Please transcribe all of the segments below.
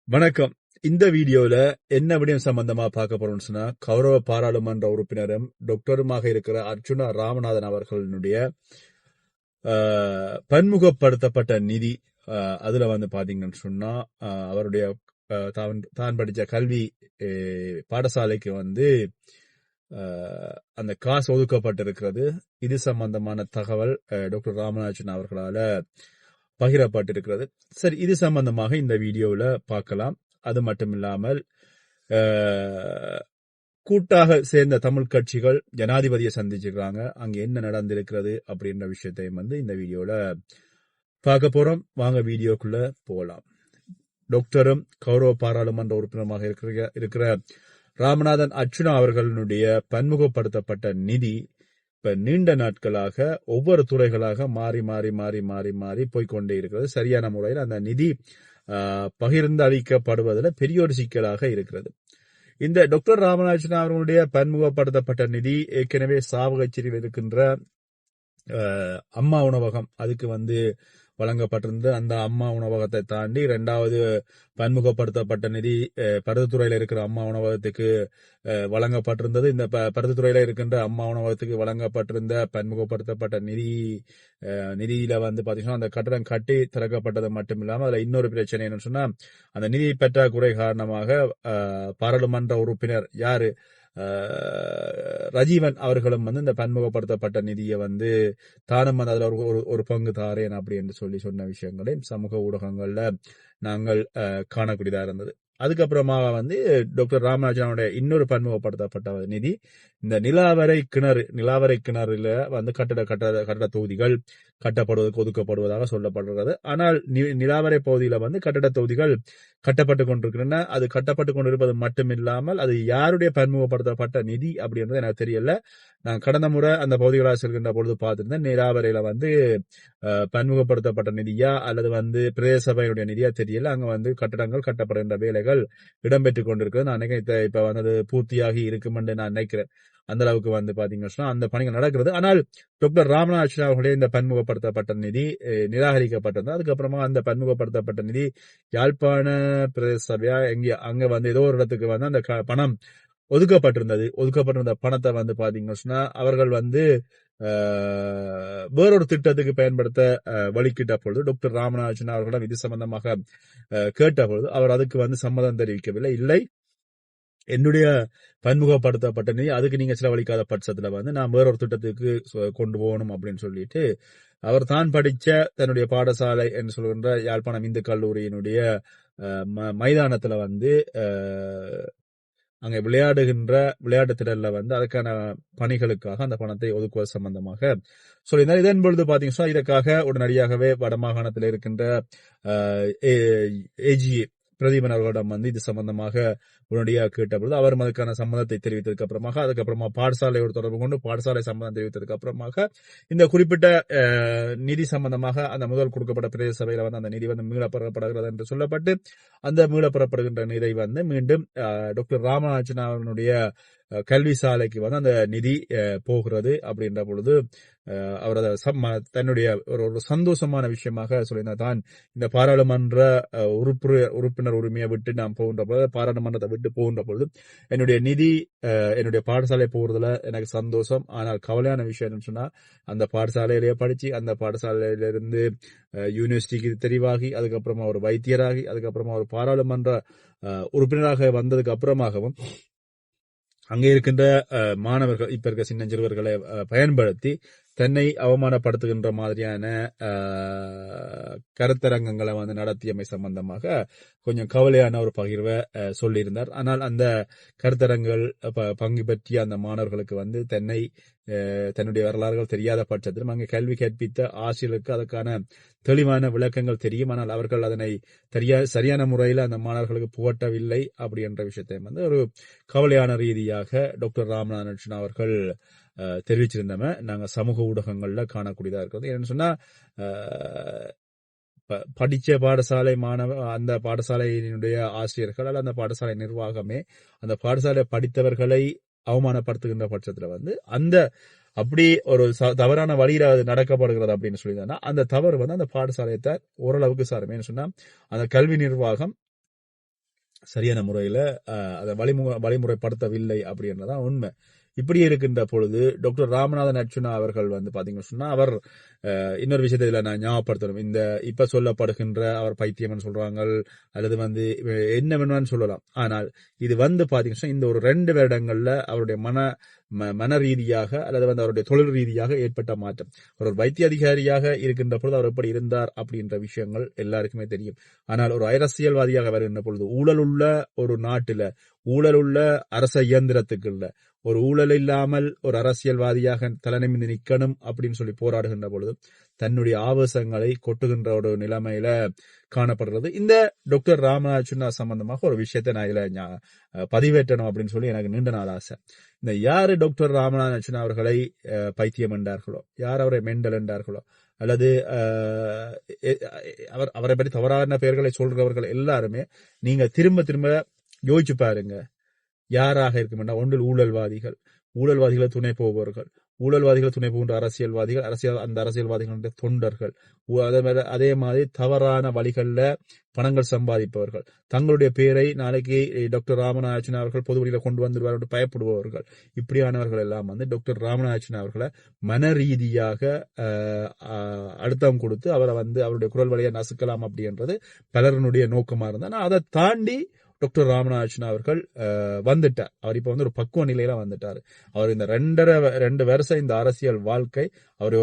வணக்கம். இந்த வீடியோல என்ன விடயம் சம்பந்தமா பார்க்க போறோம்னு சொன்னா, கௌரவ பாராளுமன்ற உறுப்பினரும் டாக்டருமாக இருக்கிற அர்ச்சுனா ராமநாதன் அவர்களுடைய பன்முகப்படுத்தப்பட்ட நிதி, அதுல வந்து பாத்தீங்கன்னு சொன்னா அவருடைய தான் படிச்ச கல்வி பாடசாலைக்கு வந்து அந்த காசு ஒதுக்கப்பட்டிருக்கிறது. இது சம்பந்தமான தகவல் டாக்டர் ராமநாதன் அவர்களால பகிரப்பட்டிருக்கிறது. சரி, இது சம்பந்தமாக இந்த வீடியோவில் பார்க்கலாம். அது மட்டும் இல்லாமல் கூட்டாக சேர்ந்த தமிழ் கட்சிகள் ஜனாதிபதியை சந்திச்சிருக்காங்க. அங்க என்ன நடந்திருக்கிறது அப்படின்ற விஷயத்தையும் வந்து இந்த வீடியோல பார்க்க போறோம். வாங்க வீடியோக்குள்ள போகலாம். டாக்டரும் கௌரவ பாராளுமன்ற உறுப்பினருமாக இருக்கிற ராமநாதன் அர்ச்சுனா அவர்களுடைய பன்முகப்படுத்தப்பட்ட நிதி இப்ப நீண்ட நாட்களாக ஒவ்வொரு துறைகளாக மாறி மாறி மாறி மாறி மாறி போய்கொண்டே இருக்கிறது. சரியான முறையில் அந்த நிதி பகிர்ந்து அளிக்கப்படுவதில் பெரிய ஒரு சிக்கலாக இருக்கிறது. இந்த டாக்டர் ராமநாதன் அவர்களுடைய பன்முகப்படுத்தப்பட்ட நிதி ஏற்கனவே சாவகச்சேரியில் இருக்கின்ற அம்மா உணவகம் அதுக்கு வந்து வழங்கப்பட்டிருந்த அந்த அம்மா உணவகத்தை தாண்டி இரண்டாவது பன்முகப்படுத்தப்பட்ட நிதி பருத்தித்துறையில இருக்கிற அம்மா உணவகத்துக்கு வழங்கப்பட்டிருந்தது. இந்த பருத்தித்துறையில இருக்கின்ற அம்மா உணவகத்துக்கு வழங்கப்பட்டிருந்த பன்முகப்படுத்தப்பட்ட நிதியில வந்து பாத்தீங்கன்னா அந்த கட்டடம் கட்டி திறக்கப்பட்டது மட்டும் இல்லாம அதுல இன்னொரு பிரச்சனை என்னன்னு சொன்னா, அந்த நிதி பற்றாக்குறை காரணமாக பாராளுமன்ற உறுப்பினர் யாரு ரஜீவன் அவர்களும் வந்து இந்த பன்முகப்படுத்தப்பட்ட நிதியை வந்து தானும் வந்து அதுல ஒரு பங்கு தாரேன் அப்படி என்று சொன்ன விஷயங்களையும் சமூக ஊடகங்கள்ல நாங்கள் காணக்கூடியதா இருந்தது. அதுக்கப்புறமா வந்து டாக்டர் ராமராஜனுடைய இன்னொரு பன்முகப்படுத்தப்பட்ட நிதி இந்த நிலாவரை கிணறுல வந்து கட்டட தொகுதிகள் கட்டப்படுவதற்கு ஒதுக்கப்படுவதாக சொல்லப்படுகிறது. ஆனால் நிலாவரை பகுதியில வந்து கட்டட தொகுதிகள் கட்டப்பட்டு கொண்டிருக்கின்றன. அது கட்டப்பட்டு கொண்டிருப்பது மட்டுமில்லாமல் அது யாருடைய பன்முகப்படுத்தப்பட்ட நிதி அப்படின்றது எனக்கு தெரியல. நான் கடந்த முறை அந்த பகுதிகளாக செல்கின்ற பொழுது பார்த்திருந்தேன். நிலாவரையில வந்து பன்முகப்படுத்தப்பட்ட நிதியா அல்லது வந்து பிரதேச சபையுடைய நிதியா தெரியல. அங்க வந்து கட்டடங்கள் கட்டப்படுகின்ற வேலைகள் இடம்பெற்றுக் கொண்டிருக்கிறது. நான் நினைக்கிறேன் இப்ப வந்து பூர்த்தியாகி இருக்கும் என்று நான் நினைக்கிறேன். அந்த அளவுக்கு வந்து பாத்தீங்கன்னா அந்த பணிகள் நடக்கிறது. ஆனால் டாக்டர் ராமநாதன் அவர்களுடைய இந்த பன்முகப்படுத்தப்பட்ட நிதி நிராகரிக்கப்பட்டது. அதுக்கப்புறமா அந்த பன்முகப்படுத்தப்பட்ட நிதி யாழ்ப்பாண பிரதேச சபையா அங்க வந்து ஏதோ ஒரு இடத்துக்கு வந்து அந்த பணம் ஒதுக்கப்பட்டிருந்த பணத்தை வந்து பாத்தீங்கன்னா அவர்கள் வந்து வேறொரு திட்டத்துக்கு பயன்படுத்த வழிகிட்ட பொழுது டாக்டர் ராமநாதன் அவர்களிடம் இது சம்பந்தமாக கேட்ட பொழுது அவர் அதுக்கு வந்து சம்மதம் தெரிவிக்கவில்லை. இல்லை, என்னுடைய பன்முகப்படுத்தப்பட்ட நிதி அதுக்கு நீங்க செலவழிக்காத பட்சத்துல வந்து நான் வேறொரு திட்டத்துக்கு கொண்டு போகணும் அப்படின்னு சொல்லிட்டு அவர் தான் படிச்ச தன்னுடைய பாடசாலை என்று சொல்கின்ற யாழ்ப்பாணம் இந்து கல்லூரியினுடைய மைதானத்துல வந்து அங்க விளையாட்டு திடல்ல வந்து அதுக்கான பணிகளுக்காக அந்த பணத்தை ஒதுக்குவது சம்பந்தமாக சொல்லியிருந்தார். இதன் பொழுது பாத்தீங்கன்னா இதற்காக உடனடியாகவே வடமாகாணத்தில் இருக்கின்ற ஏஜிஏ பிரதீபன் அவர்களிடம் வந்து இது சம்பந்தமாக உடனடியாக கேட்டபொழுது அவர் அதுக்கான சம்மதத்தை தெரிவித்ததுக்கு அதுக்கப்புறமா பாடசாலையோடு தொடர்பு கொண்டு பாடசாலை சம்மதம் தெரிவித்ததுக்கு அப்புறமாக இந்த குறிப்பிட்ட நிதி சம்பந்தமாக அந்த முதல் கொடுக்கப்பட்ட பிரதேச சபையில வந்து அந்த நிதி வந்து மீளப்பெறப்படுகிறது என்று சொல்லப்பட்டு அந்த மீளப்பெறப்படுகின்ற நிதி வந்து மீண்டும் டாக்டர் ராமநாதன் அவர்களுடைய கல்வி சாலைக்கு வந்து அந்த நிதி போகிறது அப்படின்ற பொழுது அவர் தன்னுடைய ஒரு சந்தோஷமான விஷயமாக சொல்லியிருந்தார். தான் இந்த பாராளுமன்ற உறுப்பினர் உரிமையை விட்டு நாம் போகின்ற பொழுது, பாராளுமன்றத்தை விட்டு போகின்ற பொழுது என்னுடைய நிதி என்னுடைய பாடசாலை போகிறதுல எனக்கு சந்தோஷம். ஆனால் கவலையான விஷயம் என்னன்னு சொன்னா, அந்த பாடசாலையிலேயே படிச்சு அந்த பாடசாலையிலிருந்து யூனிவர்சிட்டிக்கு தெரிவாகி அதுக்கப்புறமா ஒரு வைத்தியராகி அதுக்கப்புறமா ஒரு பாராளுமன்ற உறுப்பினராக வந்ததுக்கு அப்புறமாகவும் அங்கே இருக்கின்ற மாணவர்கள் இப்ப இருக்க சின்னஞ்சிறுவர்களை பயன்படுத்தி தன்னை அவமானப்படுத்துகின்ற மாதிரியான கருத்தரங்கங்களை வந்து நடத்தியமை சம்பந்தமாக கொஞ்சம் கவலையான ஒரு பகிர்வை சொல்லியிருந்தார். ஆனால் அந்த கருத்தரங்கள் பங்கு பற்றிய அந்த மாணவர்களுக்கு வந்து தன்னுடைய வரலாறுகள் தெரியாத பட்சத்திலும் அங்கே கல்வி கற்பித்த ஆசிரியர்களுக்கு அதற்கான தெளிவான விளக்கங்கள் தெரியும். ஆனால் அவர்கள் அதனை சரியான முறையில் அந்த மாணவர்களுக்கு புகட்டவில்லை அப்படி என்ற விஷயத்தை வந்து ஒரு கவலையான ரீதியாக டாக்டர் ராமநாதன் அவர்கள் தெரிவிச்சிருந்தோம். நாங்க சமூக ஊடகங்கள்ல காணக்கூடியதா இருக்கிறது. என்னன்னு சொன்னா, படிச்ச பாடசாலை அந்த பாடசாலையினுடைய ஆசிரியர்கள் அல்ல அந்த பாடசாலை நிர்வாகமே அந்த பாடசாலை படித்தவர்களை அவமானப்படுத்துகின்ற பட்சத்துல வந்து அந்த அப்படி ஒரு தவறான வழியில அது நடக்கப்படுகிறது அப்படின்னு சொல்லியிருந்தா அந்த தவறு வந்து அந்த பாடசாலையை ஓரளவுக்கு சாருமே சொன்னா அந்த கல்வி நிர்வாகம் சரியான முறையில அதை வழிமுறைப்படுத்தவில்லை அப்படின்றதான் உண்மை. இப்படி இருக்கின்ற பொழுது டாக்டர் ராமநாதன் அர்ச்சுனா அவர்கள் வந்து பாத்தீங்கன்னு சொன்னா அவர் இன்னொரு விஷயத்தை இதுல நான் ஞாபகப்படுத்தணும். இந்த இப்ப சொல்லப்படுகின்ற அவர் பைத்தியம்னு சொல்றாங்க அல்லது வந்து என்ன வேணும்னு சொல்லலாம். ஆனால் இது வந்து பாத்தீங்கன்னா இந்த ஒரு 2 வருடங்கள்ல அவருடைய மன ரீதியாக அல்லது வந்து அவருடைய தொழில் ரீதியாக ஏற்பட்ட மாற்றம். ஒரு வைத்திய அதிகாரியாக இருக்கின்ற பொழுது அவர் எப்படி இருந்தார் அப்படின்ற விஷயங்கள் எல்லாருக்குமே தெரியும். ஆனால் ஒரு அரசியல்வாதியாக வருகின்ற பொழுது ஊழலுள்ள ஒரு நாட்டில ஊழலுள்ள அரச இயந்திரத்துக்குள்ள ஒரு ஊழல் இல்லாமல் ஒரு அரசியல்வாதியாக தலைநிமிந்து நிக்கணும் அப்படின்னு சொல்லி போராடுகின்ற பொழுது தன்னுடைய ஆவேசங்களை கொட்டுகின்ற ஒரு நிலைமையில காணப்படுறது. இந்த டாக்டர் ராமநாதன் சம்பந்தமாக ஒரு விஷயத்தை நான் இதுல பதிவேற்றணும் அப்படின்னு சொல்லி எனக்கு நீண்ட நாள் ஆசை. இந்த யாரு டாக்டர் ராமநாதன் அவர்களை பைத்தியம் என்றார்களோ, யார் அவரை மெண்டல் என்றார்களோ, அல்லது அவரை பற்றி தவறான பெயர்களை சொல்றவர்கள் எல்லாருமே நீங்க திரும்ப திரும்ப யோசிச்சு பாருங்க. யாராக இருக்கும்? ஒன்றில் ஊழல்வாதிகளை துணை போபவர்கள், ஊழல்வாதிகளை துணை போகின்ற அரசியல்வாதிகள், அந்த அரசியல்வாதிகளுடைய தொண்டர்கள், அதே மாதிரி தவறான வழிகளில் பணங்கள் சம்பாதிப்பவர்கள், தங்களுடைய பேரை நாளைக்கு டாக்டர் ராமநாதன் அவர்கள் பொது வழியில கொண்டு வந்துடுவார் என்று பயப்படுபவர்கள், இப்படியானவர்கள் எல்லாம் வந்து டாக்டர் ராமநாதன் அவர்களை மன ரீதியாக அழுத்தம் கொடுத்து அவரை வந்து அவருடைய குரல் வழியை நசுக்கலாம் அப்படின்றது பலருடைய நோக்கமா இருந்தா. அதை தாண்டி டாக்டர் ராமநாதன் அவர்கள் வந்துட்டார். அவர் இப்ப வந்து ஒரு பக்குவ நிலையில வந்துட்டாரு. அவர் இந்த 2 வருஷம் இந்த அரசியல் வாழ்க்கை அவர்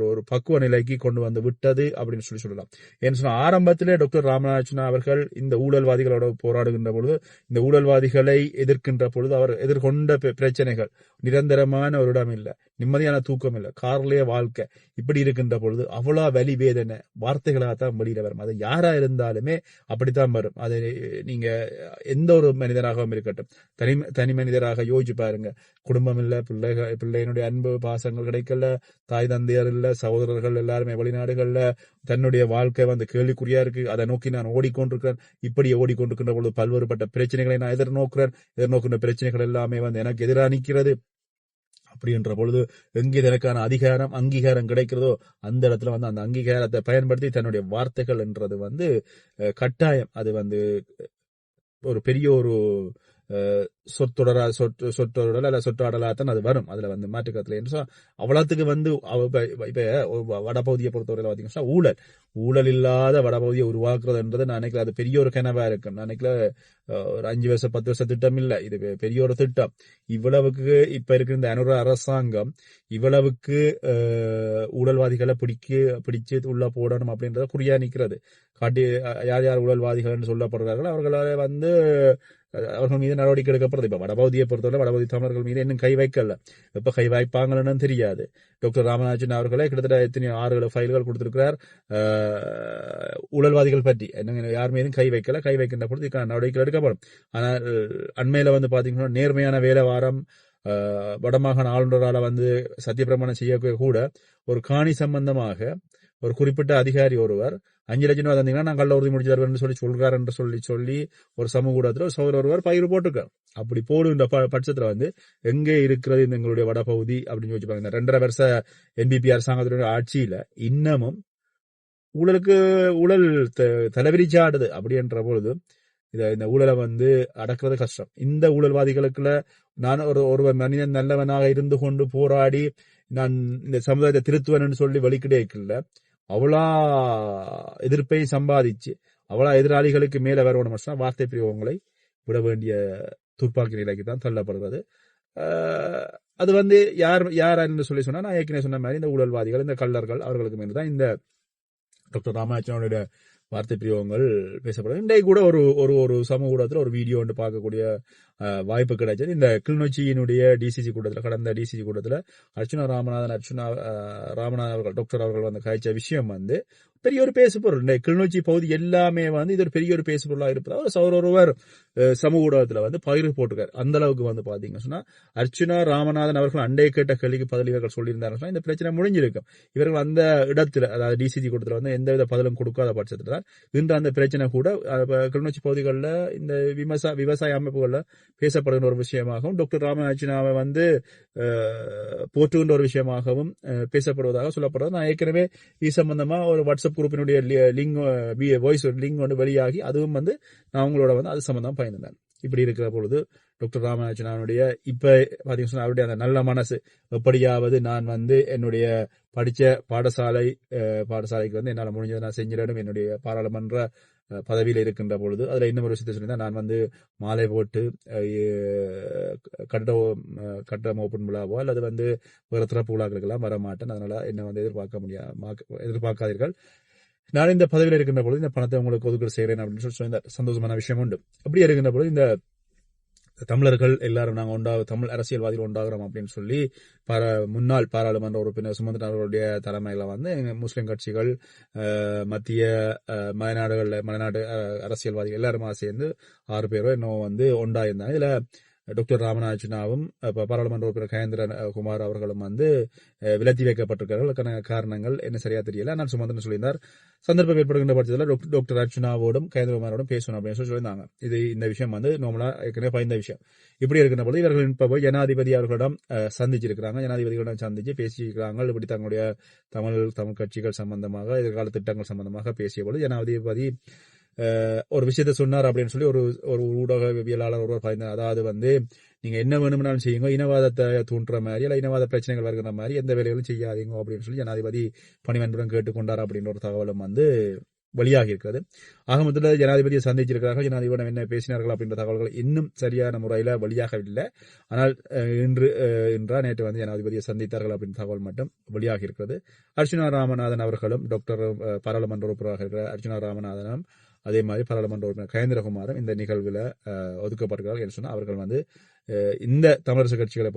ஒரு பக்குவ நிலைக்கு கொண்டு வந்து விட்டது அப்படின்னு சொல்லலாம். ஏன்னு சொன்னா ஆரம்பத்திலே டாக்டர் ராமநாதன் அவர்கள் இந்த ஊழல்வாதிகளோட போராடுகின்ற பொழுது, இந்த ஊழல்வாதிகளை எதிர்க்கின்ற பொழுது அவர் எதிர்கொண்ட பிரச்சனைகள் நிரந்தரமான ஒரு இடம் இல்லை, நிம்மதியான தூக்கம் இல்லை, கார்லயே வாழ்க்கை, இப்படி இருக்கின்ற பொழுது அவ்வளவு வலி வேதனை வார்த்தைகளாகத்தான் வெளியில வரும். அது யாரா இருந்தாலுமே அப்படித்தான் வரும். அது நீங்க எந்த ஒரு மனிதராகவும் இருக்கட்டும், தனி மனிதராக யோசிச்சு பாருங்க. குடும்பம் இல்ல, பிள்ளையினுடைய அன்பு பாசங்கள் கிடைக்கல, தாய் தந்தையர் இல்ல, சகோதரர்கள் எல்லாருமே வெளிநாடுகள்ல, தன்னுடைய வாழ்க்கை வந்து கேள்விக்குறியா இருக்கு, அதை நோக்கி நான் ஓடிக்கொண்டிருக்கிறேன். இப்படி ஓடிக்கொண்டிருக்கின்ற பொழுது பல்வேறுபட்ட பிரச்சனைகளை நான் எதிர்நோக்கின்ற பிரச்சனைகள் எல்லாமே வந்து எனக்கு எதிராக நிற்கிறது. அப்படின்ற பொழுது எங்கே இதற்கான அங்கீகாரம் கிடைக்கிறதோ அந்த இடத்துல வந்து அந்த அங்கீகாரத்தை பயன்படுத்தி தன்னுடைய வார்த்தைகள் என்றது வந்து கட்டாயம் அது வந்து ஒரு பெரிய ஒரு சொற்றொடலாத்தான் அது வரும். அதுல வந்து மாற்றுக்கத்துல அவ்வளவுக்கு வந்து இப்ப வடபகுதியை பொறுத்தவரையில பாத்தீங்கன்னா ஊழல் இல்லாத வடபகுதியை உருவாக்குறதுன்றது நான் நினைக்கல அது பெரிய ஒரு கனவா இருக்கும். நான் நினைக்கல ஒரு 5 வருஷம் 10 வருஷம் திட்டம் இல்ல, இது பெரிய ஒரு திட்டம். இவ்வளவுக்கு இப்ப இருக்கிற இந்த அனுர அரசாங்கம் இவ்வளவுக்கு ஊழல்வாதிகளை பிடிச்சு உள்ள போடணும் அப்படின்றத குறியா நிக்கிறது. காட்டி யார் ஊழல்வாதிகள் சொல்லப்படுறார்கள் அவர்களால வந்து அவர்கள் மீது நடவடிக்கை எடுக்கப்படுறது. இப்ப வடபகுதியை பொறுத்தவரை வடபகுதி தமிழர்கள் மீது இன்னும் கை வைக்கல, எப்ப கை வைப்பாங்கன்னு தெரியாது. டாக்டர் ராமநாதன் அவர்களே கிட்டத்தட்ட எத்தனை 6 ஃபைல்கள் கொடுத்திருக்கிறார் ஊழல்வாதிகள் பற்றி. என்ன யார் மீதும் கை வைக்கின்ற பொழுது நடவடிக்கை எடுக்கப்படும். ஆனால் அண்மையில வந்து பாத்தீங்கன்னா நேர்மையான வேலை வாரம் வடமாகாண ஆளுநரால வந்து சத்தியப்பிரமாணம் செய்ய கூட ஒரு காணி சம்பந்தமாக ஒரு குறிப்பிட்ட அதிகாரி ஒருவர் 5 லட்சம் ரூபாய் தந்தீங்கன்னா நான் கள்ள உறுதி முடிச்சு தருவேன் சொல்றாரு என்று சொல்லி ஒரு சமூக ஊடகத்தில் சகோதரர் ஒருவர் பயிர் போட்டிருக்காரு. அப்படி போடுகின்ற பட்சத்துல வந்து எங்கே இருக்கிறது இந்த எங்களுடைய வடபகுதி அப்படின்னு யோசிப்பாங்க. இந்த 2.5 வருஷ NPP அரசாங்கத்தினுடைய ஆட்சியில இன்னமும் ஊழல் தலைவிரிச்சாடுது. அப்படின்ற பொழுது இந்த ஊழலை வந்து அடக்கிறது கஷ்டம். இந்த ஊழல்வாதிகளுக்குள்ள நான் ஒரு மனிதன் நல்லவனாக இருந்து கொண்டு போராடி நான் இந்த சமுதாயத்தை திருத்துவேன் சொல்லி வெளிக்கிடைக்கல அவ்வளா எதிர்ப்பை சம்பாதிச்சு அவ்வளா எதிராளிகளுக்கு மேல வரணும் வார்த்தை பிரயோகங்களை விட வேண்டிய துப்பாக்கி நிலைக்கு தான் தள்ளப்படுகிறது. அது வந்து யார் என்று சொல்லி சொன்னா நான் ஏற்கனவே சொன்ன மாதிரி இந்த ஊழல்வாதிகள், இந்த கள்ளர்கள், அவர்களுக்கு மேலதான் இந்த டாக்டர் ராமநாதனுடைய வார்த்தை பிரயோகங்கள் பேசப்படுது. இன்றைக்கு கூட ஒரு சமூக ஊடகத்தில் ஒரு வீடியோ ஒன்று பார்க்கக்கூடிய வாய்ப்பு கிடைச்சது. இந்த கிளிநொச்சியினுடைய டிசிசி கூட்டத்தில், கடந்த டிசிசி கூட்டத்தில் அர்ச்சுனா ராமநாதன் அவர்கள் டாக்டர் அவர்கள் வந்து காய்ச்ச விஷயம் வந்து பெரிய ஒரு பேசு பொருள். இந்த கிளிநொச்சி பகுதி எல்லாமே வந்து இது ஒரு பெரிய ஒரு பேசு பொருளாக இருப்பதாக ஒருவர் சமூக ஊடகத்தில் வந்து பகிர்வு போட்டிருக்காரு. அந்த அளவுக்கு வந்து பாத்தீங்கன்னா சொன்னா அர்ச்சுனா ராமநாதன் அவர்கள் அண்டை கேட்ட கேள்விக்கு பதில் இவர்கள் சொல்லியிருந்தார்கள் இந்த பிரச்சனை முடிஞ்சிருக்கும். இவர்கள் அந்த இடத்துல, அதாவது டிசிசி கூட்டத்தில் வந்து எந்தவித பதிலும் கொடுக்காத பட்சத்தில் இன்று அந்த பிரச்சனை கூட கிளிநொச்சி பகுதிகளில் இந்த விவசாய அமைப்புகளில் பேசப்படுகின்ற ஒரு விஷயமாகவும் டாக்டர் ராமநாச்சினாவை வந்து போற்றுகின்ற ஒரு விஷயமாகவும் பேசப்படுவதாக சொல்லப்படுறது. நான் ஏற்கனவே இது சம்பந்தமா ஒரு வாட்ஸ்அப் குரூப்பினுடைய லிங்க் வாய்ஸ் லிங்க் வந்து வெளியாகி அதுவும் வந்து நான் உங்களோட வந்து அது சம்பந்தமா பயந்துட்டேன். இப்படி இருக்கிற பொழுது டாக்டர் ராமநாச்சினாவுடைய இப்ப பாத்தீங்கன்னா அவருடைய அந்த நல்ல மனசு எப்படியாவது நான் வந்து என்னுடைய படிச்ச பாடசாலைக்கு வந்து என்னால் முடிஞ்சதை நான் செஞ்சிடணும். என்னுடைய பாராளுமன்ற பதவியில் இருக்கின்ற பொழுது அதுல இன்னொரு விஷயத்தை சொல்லியிருந்தா நான் வந்து மாலை போட்டு கட்டடம் ஓப்பன் விழாவோ அல்லது வந்து வேற திறப்பு விழாக்களுக்கெல்லாம் வர மாட்டேன். அதனால என்ன வந்து எதிர்பார்க்காதீர்கள். நான் இந்த பதவியில் இருக்கின்ற பொழுது இந்த பணத்தை உங்களுக்கு ஒதுக்கீடு செய்கிறேன் அப்படின்னு சொல்லி சந்தோஷமான விஷயம் உண்டு. அப்படி இருக்கின்ற பொழுது இந்த தமிழர்கள் எல்லாரும் நாங்கள் தமிழ் அரசியல்வாதிகள் உண்டாகிறோம் அப்படின்னு சொல்லி முன்னாள் பாராளுமன்ற உறுப்பினர் சுமந்திரன் அவர்களுடைய தலைமையில வந்து முஸ்லிம் கட்சிகள் மத்திய மலைநாடு அரசியல்வாதிகள் எல்லாருமா சேர்ந்து 6 பேரோ இன்னும் வந்து உண்டாயிருந்தாங்க. இதுல டாக்டர் ராமநாச்சினாவும் பாராளுமன்ற உறுப்பினர் கயேந்திர குமார் அவர்களும் வந்து விலத்தி வைக்கப்பட்டிருக்கிறார்கள். காரணங்கள் என்ன சரியா தெரியல. ஆனால் சுமந்திரன் சொல்லியிருந்தார் சந்தர்ப்பம் ஏற்படுகின்ற பட்சத்தில் டாக்டர் அர்ச்சுனாவோடும் கயேந்திரகுமாரோடும் பேசணும் அப்படின்னு சொல்லியிருந்தாங்க. இந்த விஷயம் வந்து நார்மலா ஏற்கனவே பயந்த விஷயம். இப்படி இருக்கின்ற போது இவர்கள் இப்ப போய் ஜனாதிபதி அவர்களிடம் சந்திச்சிருக்கிறாங்க. ஜனாதிபதிகளிடம் சந்திச்சு பேசியிருக்கிறாங்க. இப்படி தங்களுடைய தமிழ் கட்சிகள் சம்பந்தமாக எதிர்கால திட்டங்கள் சம்பந்தமாக பேசிய போது ஜனாதிபதி ஒரு விஷயத்த சொன்னார் அப்படின்னு சொல்லி ஒரு ஊடகவியலாளர் ஒருவர் பயந்தார். அதாவது வந்து நீங்க என்ன வேணும்னாலும் செய்யுங்க, இனவாதத்தை தூண்டுற மாதிரி இல்ல இனவாத பிரச்சனைகள் வருகிற மாதிரி எந்த வேலைகளும் செய்யாதீங்க அப்படின்னு சொல்லி ஜனாதிபதி பணிவன்புடன் கேட்டுக்கொண்டார் அப்படின்ற ஒரு தகவலும் வந்து வெளியாகி இருக்கிறது. ஆக மொத்தத்தில் ஜனாதிபதியை சந்திச்சிருக்கிறார்கள். ஜனாதிபதியிடம் என்ன பேசினார்கள் அப்படின்ற தகவல்கள் இன்னும் சரியான முறையில் வெளியாகவில்லை. ஆனால் நேற்று வந்து ஜனாதிபதியை சந்தித்தார்கள் அப்படின்ற தகவல் மட்டும் வெளியாகி இருக்கிறது. அர்ச்சுனா ராமநாதன் அவர்களும் டாக்டர் பாராளுமன்ற உறுப்பினராக இருக்கிற அர்ச்சுனா ராமநாதனும் அதே மாதிரி பாராளுமன்ற உறுப்பினர் கயேந்திரகுமாரும் இந்த நிகழ்வில் ஒதுக்கப்பட்டிருக்கிறார்கள் என்று சொன்னால் அவர்கள் வந்து இந்த தமிழரசு கட்சிகளை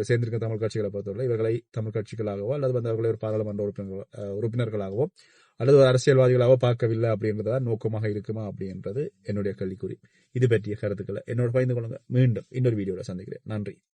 சேர்ந்திருக்கிற தமிழ் கட்சிகளை பொறுத்தவரை இவர்களை தமிழ் கட்சிகளாகவோ அல்லது வந்து அவர்களை ஒரு பாராளுமன்ற உறுப்பினர்களாகவோ அல்லது ஒரு அரசியல்வாதிகளாகவோ பார்க்கவில்லை அப்படின்றதான் நோக்கமாக இருக்குமா அப்படின்றது என்னுடைய கேள்விக்குறி. இது பற்றிய கருத்துக்களை என்னோட பகிர்ந்து கொள்ளுங்க. மீண்டும் இன்னொரு வீடியோவில் சந்திக்கிறேன். நன்றி.